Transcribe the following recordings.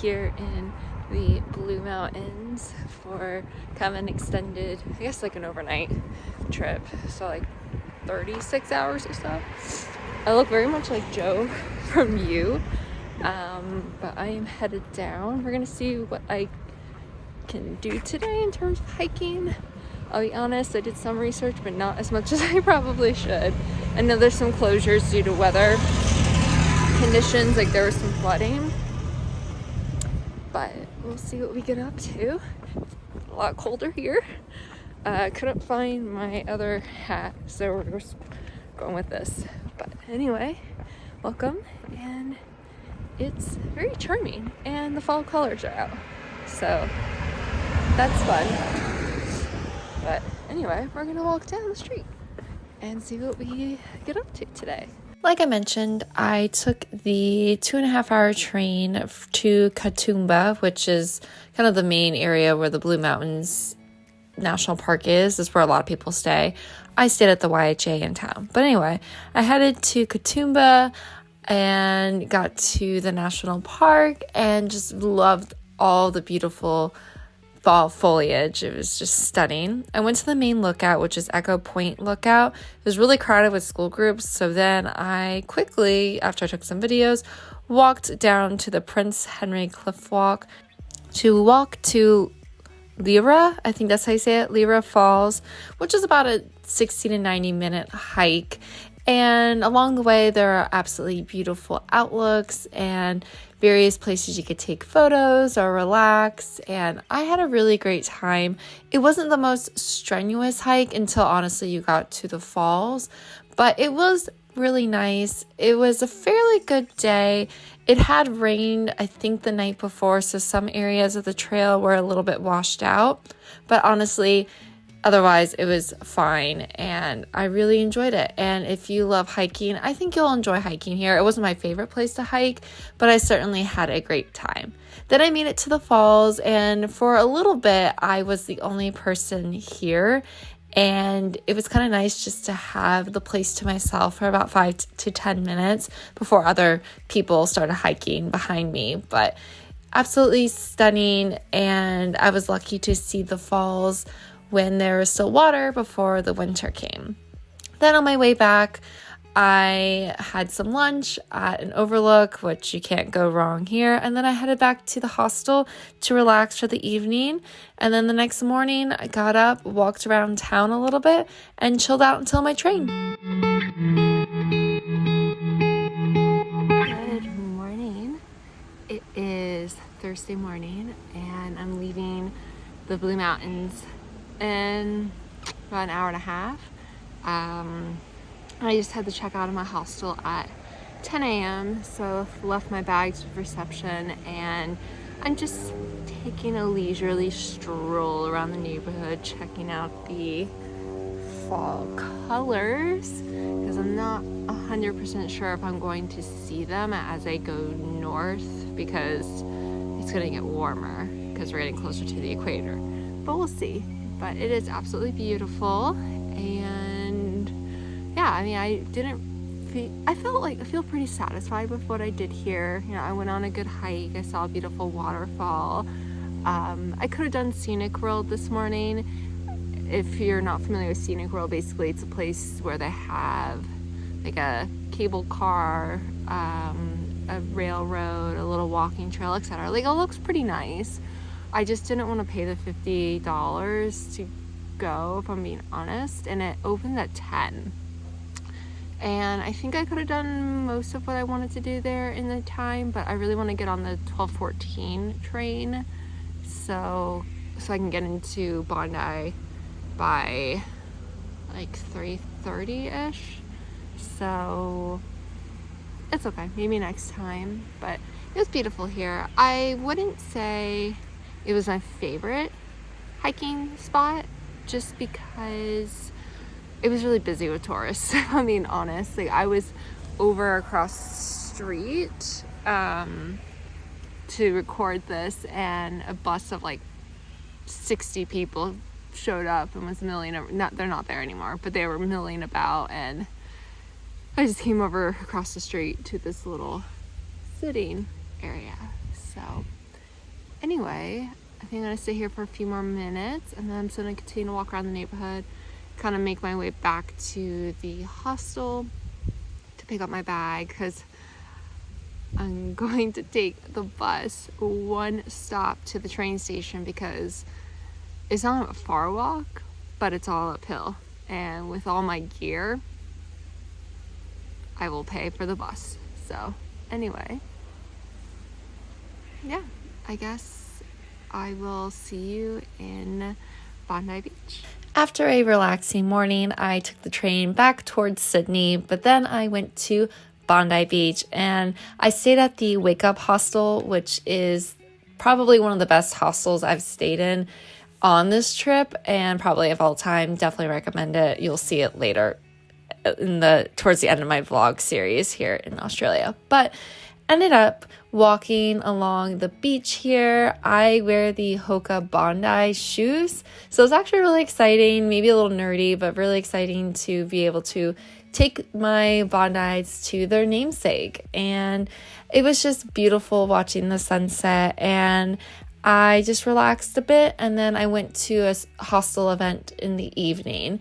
here in the Blue Mountains for kind of an extended, I guess like an overnight trip. So like 36 hours or so. I look very much like Joe from You, but I am headed down. We're gonna see what I can do today in terms of hiking. I'll be honest, I did some research, but not as much as I probably should. I know there's some closures due to weather conditions, like there was some flooding, but we'll see what we get up to. A lot colder here. Couldn't find my other hat, so we're just going with this. But anyway, welcome, and it's very charming, and the fall colors are out, so that's fun. But anyway, we're gonna walk down the street and see what we get up to today. Like I mentioned, I took the 2.5-hour train to Katoomba, which is kind of the main area where the Blue Mountains National Park is. This is where a lot of people stay. I stayed at the YHA in town. But anyway, I headed to Katoomba and got to the national park and just loved all the beautiful fall foliage. It was just stunning. I went to the main lookout, which is Echo Point Lookout. It was really crowded with school groups, so then I quickly, after I took some videos, walked down to the Prince Henry Cliff Walk to walk to Leura, I think that's how you say it, Leura Falls, which is about a 60 to 90 minute hike. And along the way, there are absolutely beautiful outlooks and various places you could take photos or relax. And I had a really great time. It wasn't the most strenuous hike until honestly you got to the falls, but it was really nice. It was a fairly good day. It had rained, I think, the night before, so some areas of the trail were a little bit washed out. But honestly, otherwise, it was fine, and I really enjoyed it. And if you love hiking, I think you'll enjoy hiking here. It wasn't my favorite place to hike, but I certainly had a great time. Then I made it to the falls, and for a little bit, I was the only person here. And it was kind of nice just to have the place to myself for about 5 to 10 minutes before other people started hiking behind me. But absolutely stunning, and I was lucky to see the falls when there was still water before the winter came. Then on my way back, I had some lunch at an overlook, which you can't go wrong here. And then I headed back to the hostel to relax for the evening. And then the next morning, I got up, walked around town a little bit, and chilled out until my train. Good morning. It is Thursday morning, and I'm leaving the Blue Mountains in about an hour and a half. I just had to check out of my hostel at 10 a.m. so left my bags with reception, and I'm just taking a leisurely stroll around the neighborhood, checking out the fall colors, because I'm not 100% sure if I'm going to see them as I go north, because it's going to get warmer because we're getting closer to the equator, but we'll see. But it is absolutely beautiful, and yeah, I mean, I feel pretty satisfied with what I did here. You know, I went on a good hike. I saw a beautiful waterfall. I could have done Scenic World this morning. If you're not familiar with Scenic World, basically it's a place where they have like a cable car, a railroad, a little walking trail, etc. Like, it looks pretty nice. I just didn't want to pay the $50 to go, if I'm being honest, and it opened at 10. And I think I could have done most of what I wanted to do there in the time, but I really want to get on the 12:14 train so I can get into Bondi by like 3:30-ish. So it's okay, maybe next time. But it was beautiful here. I wouldn't say it was my favorite hiking spot, just because it was really busy with tourists, if I'm being honest. Like, I was over across the street to record this, and a bus of like 60 people showed up and was milling. They're not there anymore, but they were milling about, and I just came over across the street to this little sitting area. So anyway, I think I'm gonna sit here for a few more minutes, and then I'm just gonna continue to walk around the neighborhood, kind of make my way back to the hostel to pick up my bag, because I'm going to take the bus one stop to the train station, because it's not a far walk, but it's all uphill. And with all my gear, I will pay for the bus. So anyway, yeah, I guess I will see you in Bondi Beach. After a relaxing morning, I took the train back towards Sydney, but then I went to Bondi Beach and I stayed at the Wake Up Hostel, which is probably one of the best hostels I've stayed in on this trip, and probably of all time. Definitely recommend it. You'll see it later towards the end of my vlog series here in Australia. But ended up walking along the beach here. I wear the Hoka Bondi shoes, so it's actually really exciting, maybe a little nerdy, but really exciting to be able to take my Bondis to their namesake. And it was just beautiful watching the sunset, and I just relaxed a bit, and then I went to a hostel event in the evening.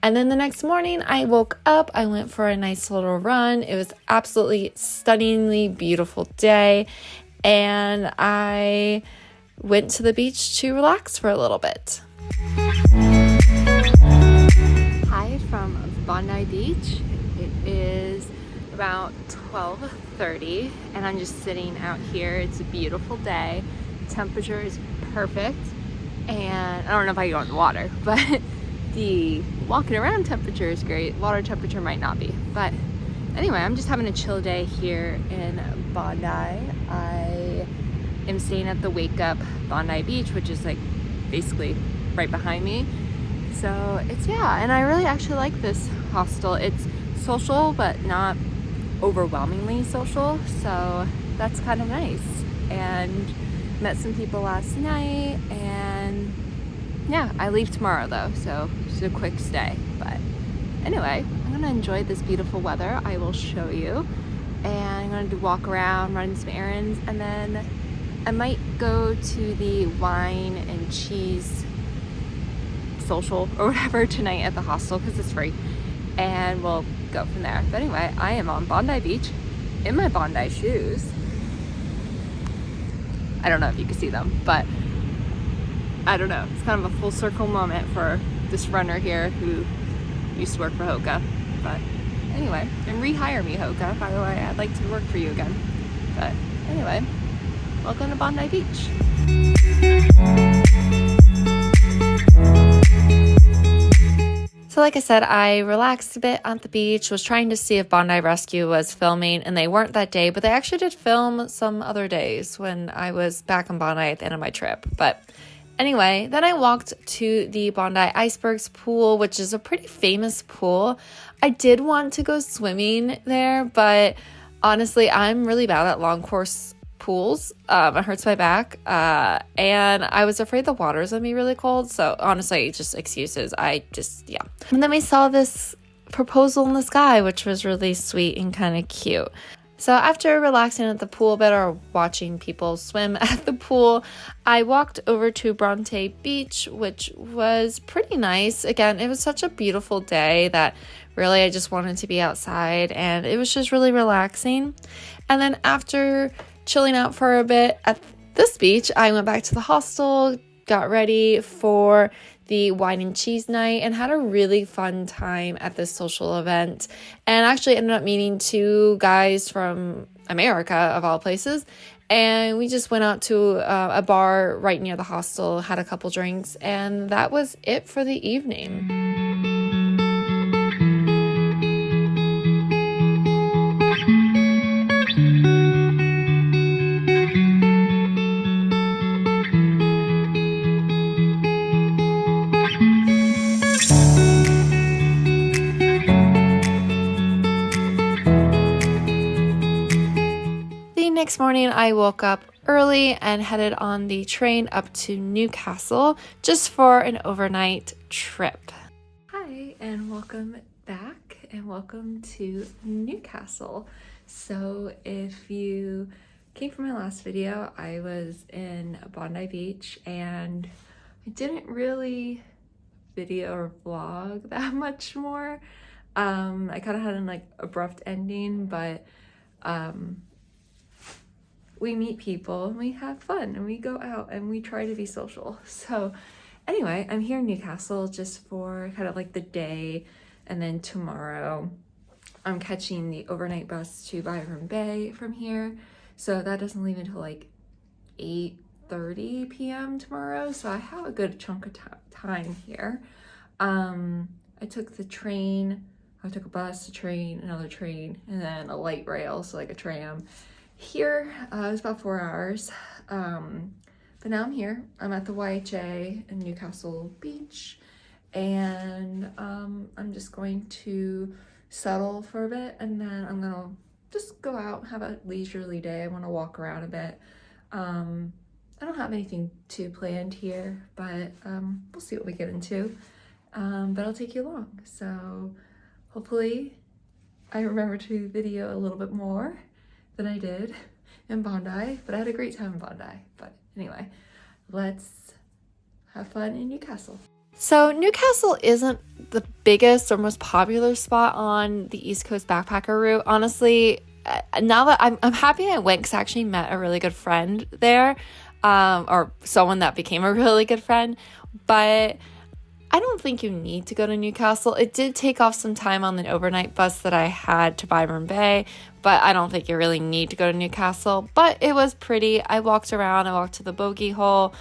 And then the next morning I woke up, I went for a nice little run. It was absolutely stunningly beautiful day, and I went to the beach to relax for a little bit. Hi from Bondi Beach. It is about 12:30 and I'm just sitting out here. It's a beautiful day. Temperature is perfect, and I don't know if I go in the water, but the walking around temperature is great. Water temperature might not be, but anyway, I'm just having a chill day here in Bondi. I am staying at the Wake Up Bondi Beach, which is like basically right behind me. So it's, yeah, and I really actually like this hostel. It's social, but not overwhelmingly social, so that's kind of nice. And met some people last night, and yeah, I leave tomorrow though, so it's a quick stay. But anyway, I'm gonna enjoy this beautiful weather. I will show you, and I'm gonna walk around, run some errands, and then I might go to the wine and cheese social or whatever tonight at the hostel because it's free, and we'll go from there. But anyway, I am on Bondi Beach in my Bondi shoes. I don't know if you can see them, but I don't know. It's kind of a full circle moment for this runner here who used to work for Hoka. But anyway, and rehire me, Hoka, by the way. I'd like to work for you again. But anyway, welcome to Bondi Beach. So like I said, I relaxed a bit at the beach, was trying to see if Bondi Rescue was filming, and they weren't that day, but they actually did film some other days when I was back in Bondi at the end of my trip. But anyway, then I walked to the Bondi Icebergs pool, which is a pretty famous pool. I did want to go swimming there, but honestly, I'm really bad at long course pools. It hurts my back, and I was afraid the water's gonna be really cold, so honestly, just excuses. Yeah. And then we saw this proposal in the sky, which was really sweet and kind of cute. So after relaxing at the pool a bit, or watching people swim at the pool, I walked over to Bronte Beach, which was pretty nice. Again, it was such a beautiful day that really I just wanted to be outside, and it was just really relaxing. And then after chilling out for a bit at this beach, I went back to the hostel, got ready for the wine and cheese night, and had a really fun time at this social event, and actually ended up meeting two guys from America, of all places, and we just went out to a bar right near the hostel, had a couple drinks, and that was it for the evening. Next morning, I woke up early and headed on the train up to Newcastle just for an overnight trip. Hi, and welcome back, and welcome to Newcastle. So if you came from my last video, I was in Bondi Beach and I didn't really video or vlog that much more. I kind of had an like abrupt ending, but we meet people and we have fun and we go out and we try to be social. So anyway, I'm here in Newcastle just for kind of like the day, and then tomorrow I'm catching the overnight bus to Byron Bay from here. So that doesn't leave until like 8:30 p.m. tomorrow. So I have a good chunk of time here. I took the train, I took a bus, a train, another train, and then a light rail, so like a tram. Here, it was about 4 hours. But now I'm here. I'm at the YHA in Newcastle Beach, and I'm just going to settle for a bit, and then I'm gonna just go out, have a leisurely day. I want to walk around a bit. I don't have anything too planned here, but we'll see what we get into. But I'll take you along. So hopefully I remember to video a little bit more than I did in Bondi, but I had a great time in Bondi. But anyway, let's have fun in Newcastle. So Newcastle isn't the biggest or most popular spot on the East Coast backpacker route. Honestly, now that I'm happy I went, because I actually met a really good friend there, or someone that became a really good friend. But I don't think you need to go to Newcastle. It did take off some time on the overnight bus that I had to Byron Bay, but I don't think you really need to go to Newcastle. But it was pretty. I walked around. I walked to the Bogey hole.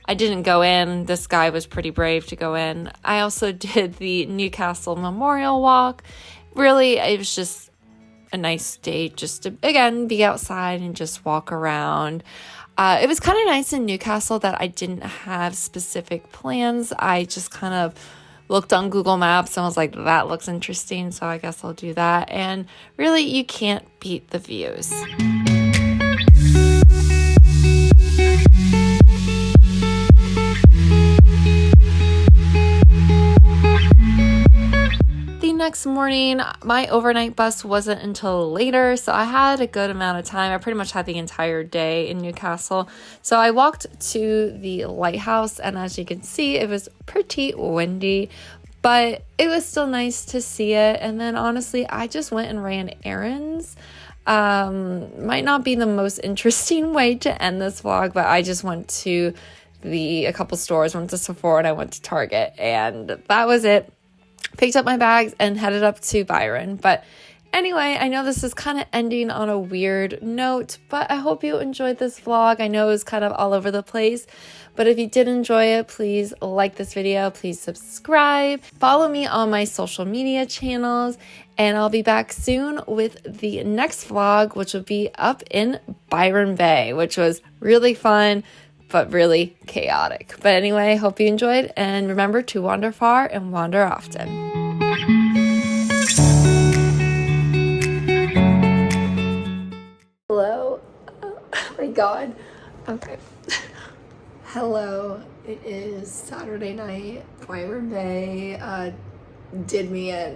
I didn't go in. This guy was pretty brave to go in. I also did the Newcastle Memorial Walk. Really, it was just a nice day just to, again, be outside and just walk around. It was kind of nice in Newcastle that I didn't have specific plans. I just kind of looked on Google Maps and was like, that looks interesting, so I guess I'll do that. And really, you can't beat the views. Next morning, my overnight bus wasn't until later, so I had a good amount of time. I pretty much had the entire day in Newcastle. So I walked to the Lighthouse, and as you can see, it was pretty windy, but it was still nice to see it. And then honestly, I just went and ran errands. Might not be the most interesting way to end this vlog, but I just went to a couple stores, went to Sephora, and I went to Target, and that was it. Picked up my bags and headed up to Byron. But anyway, I know this is kind of ending on a weird note, but I hope you enjoyed this vlog. I know it was kind of all over the place, but if you did enjoy it, please like this video, please subscribe, follow me on my social media channels, and I'll be back soon with the next vlog, which will be up in Byron Bay, which was really fun, but really chaotic. But anyway, hope you enjoyed, and remember to wander far and wander often. Hello? Oh my God. Okay. Hello. It is Saturday night. Byron Bay did me in.